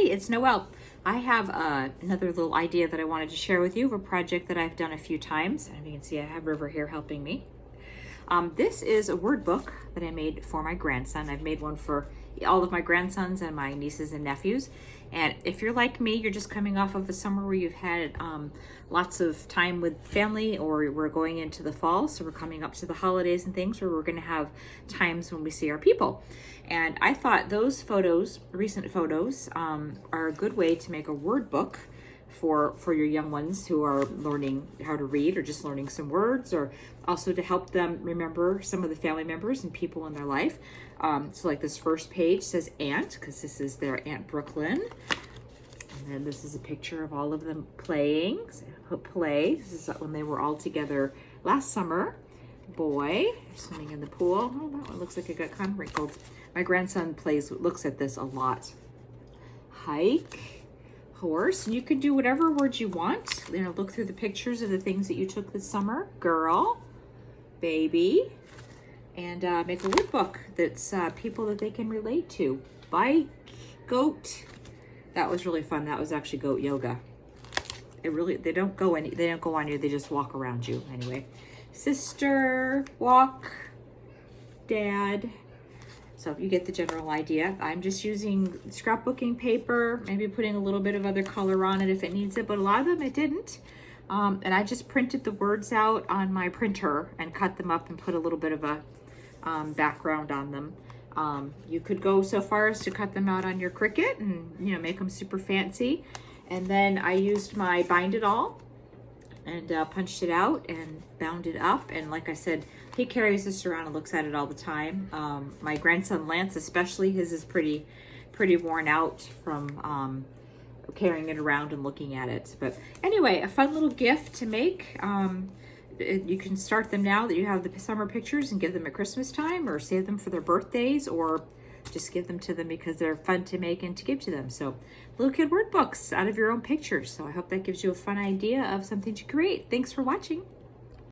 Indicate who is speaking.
Speaker 1: it's Noelle. I have another little idea that I wanted to share with you of a project that I've done a few times. And you can see I have River here helping me. This is a word book that I made for my grandson. I've made one for all of my grandsons and my nieces and nephews. And if you're like me, you're just coming off of a summer where you've had lots of time with family, or we're going into the fall, so we're coming up to the holidays and things where we're going to have times when we see our people. And I thought those photos, recent photos, are a good way to make a word book for your young ones who are learning how to read or just learning some words, or also to help them remember some of the family members and people in their life. So like this first page says Aunt, because this is their Aunt Brooklyn. And then this is a picture of all of them playing. So put play. This is when they were all together last summer. Boy, swimming in the pool. Oh, that one looks like it got kind of wrinkled. My grandson looks at this a lot. Hike. Horse, and you can do whatever words you want. You know, look through the pictures of the things that you took this summer. Girl, baby, and make a word book that's people that they can relate to. Bike, goat. That was really fun. That was actually goat yoga. They don't go on you. They just walk around you anyway. Sister, walk, dad. So you get the general idea. I'm just using scrapbooking paper, maybe putting a little bit of other color on it if it needs it, but a lot of them it didn't. And I just printed the words out on my printer and cut them up and put a little bit of a background on them. You could go so far as to cut them out on your Cricut and, you know, make them super fancy. And then I used my Bind It All and punched it out and bound it up. And like I said, he carries this around and looks at it all the time. My grandson Lance especially, his is pretty worn out from carrying it around and looking at it. But anyway, a fun little gift to make. You can start them now that you have the summer pictures and give them at Christmas time, or save them for their birthdays, or just give them to them because they're fun to make and to give to them. So little kid word books out of your own pictures. So I hope that gives you a fun idea of something to create. Thanks for watching.